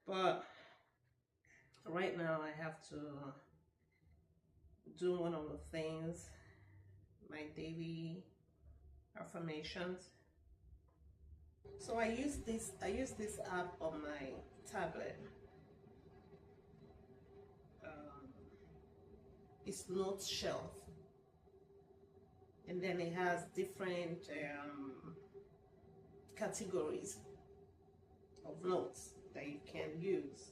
But right now I have to do one of the things, my daily affirmations. So I use this app on my tablet. Um, it's NoteShelf, and then it has different categories of notes that you can use.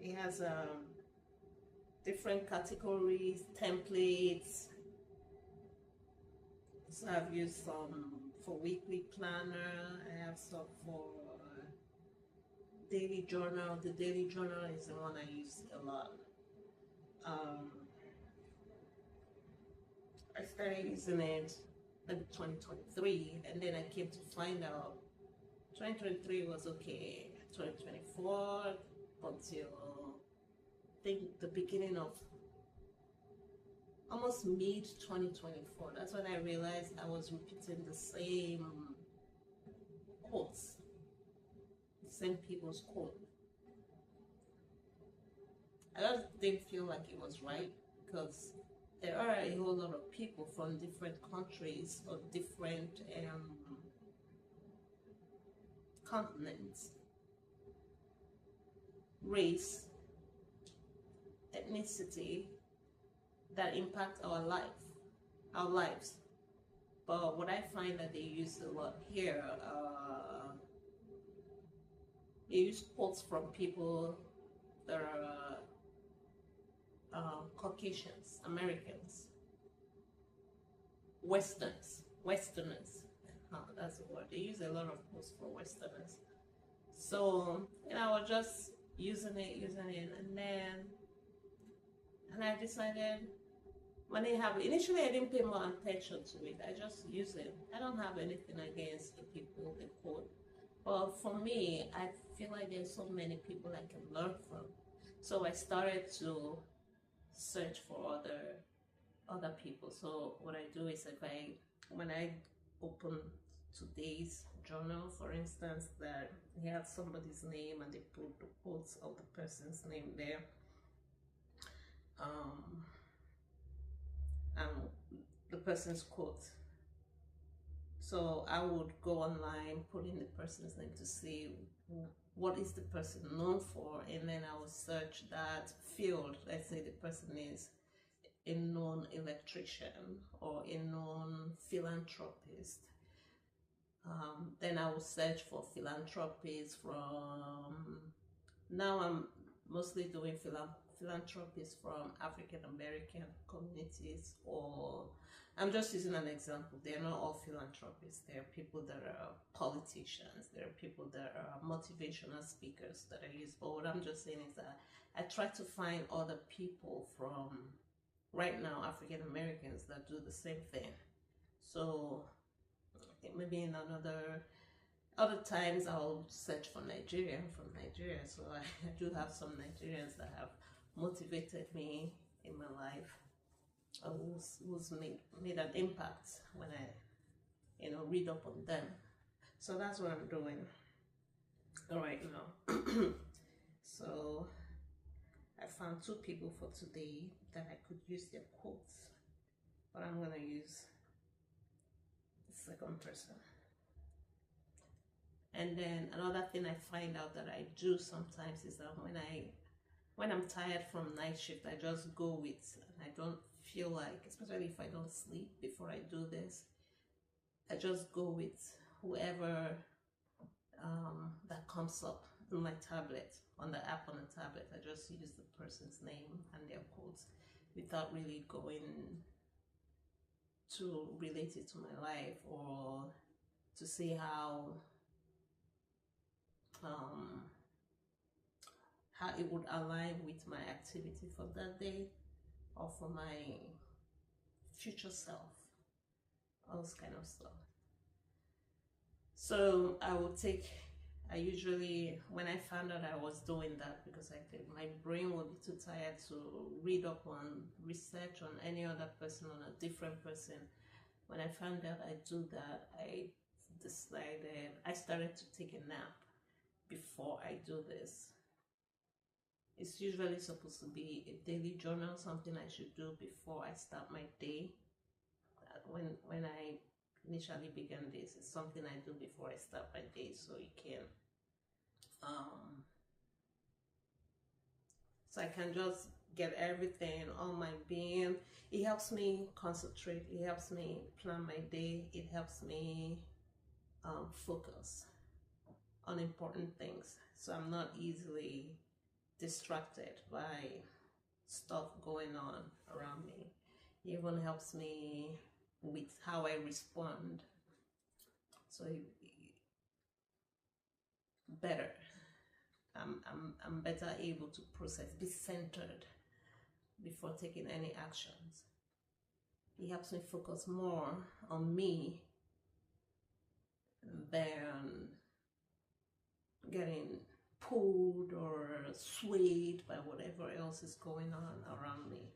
It has different categories, templates. So I've used some for weekly planner. I have some for daily journal. The daily journal is the one I use a lot. Um, I started using it in 2023, and then I came to find out 2023 was okay. 2024 until I think the beginning of almost mid 2024. That's when I realized I was repeating the same quotes, the same people's quote. I just didn't feel like it was right because there are a whole lot of people from different countries or different continents, race, ethnicity that impact our lives. But what I find that they use a lot here, they use quotes from people that are Caucasians, Americans, Westerners. That's the word. They use a lot of quotes for Westerners. So, I was just using it, and I decided when I have initially I didn't pay more attention to it. I just use it. I don't have anything against the people they quote, but for me, I feel like there's so many people I can learn from. So I started to search for other people. So what I do is when I open today's journal, for instance, that he has somebody's name and they put the quotes of the person's name there. And the person's quote. So I would go online, put in the person's name to see what is the person known for, and then I would search that field. Let's say the person is a known electrician or a known philanthropist. Then I will search for philanthropists from, now I'm mostly doing philanthropists from African American communities, or I'm just using an example. They're not all philanthropists. There are people that are politicians. There are people that are motivational speakers that I use. But what I'm just saying is that I try to find other people from, right now, African Americans that do the same thing. So I think maybe in other times I'll search for Nigerian from Nigeria. So I do have some Nigerians that have motivated me in my life, who's made an impact when I read up on them. So that's what I'm doing right now. So I found 2 people for today that I could use their quotes, but I'm gonna use the second person. And then another thing I find out that I do sometimes is that when I'm tired from night shift, I just go with, and I don't feel like, especially if I don't sleep before I do this, I just go with whoever that comes up on my tablet, on the app on the tablet. I just use the person's name and their quotes without really going to relate it to my life or to see how it would align with my activity for that day or for my future self, all this kind of stuff. So I usually, when I found out I was doing that, because I think my brain would be too tired to read up on research on any other person, on a different person. When I found out I do that, I started to take a nap. before I do this. It's usually supposed to be a daily journal, something I should do before I start my day. When I initially began this, it's something I do before I start my day, so you can so I can just get everything on my being. It helps me concentrate, it helps me plan my day, it helps me focus on important things, so I'm not easily distracted by stuff going on around me. It even helps me with how I respond, so better. I'm better able to process, be centered before taking any actions. It helps me focus more on me than getting pulled or swayed by whatever else is going on around me.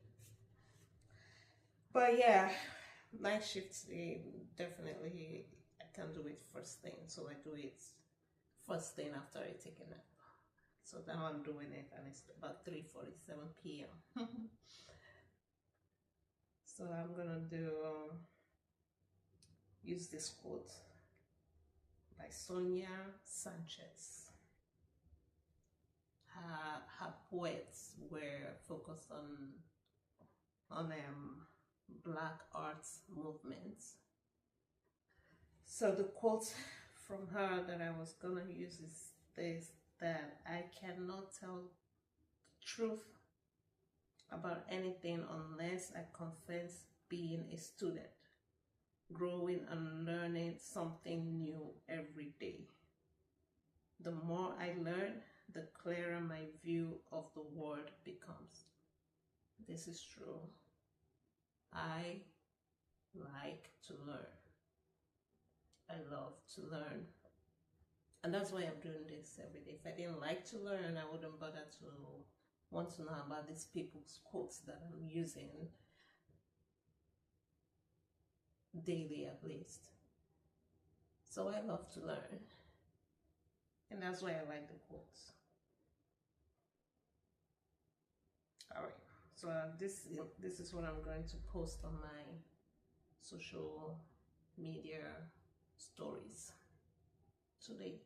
But yeah, night shifts, definitely I can do it first thing, so I do it first thing after I take a nap. So now I'm doing it, and it's about 3:47 p.m. So I'm gonna use this quote by Sonia Sanchez. Her poets were focused on Black arts movements. So the quote from her that I was gonna use is this: that I cannot tell the truth about anything unless I confess being a student, growing and learning something new every day. The more I learn, the clearer my view of the world becomes. This is true. I like to learn. I love to learn. And that's why I'm doing this every day. If I didn't like to learn, I wouldn't bother to want to know about these people's quotes that I'm using daily at least. So I love to learn. And that's why I like the quotes. Alright, so this is what I'm going to post on my social media stories today.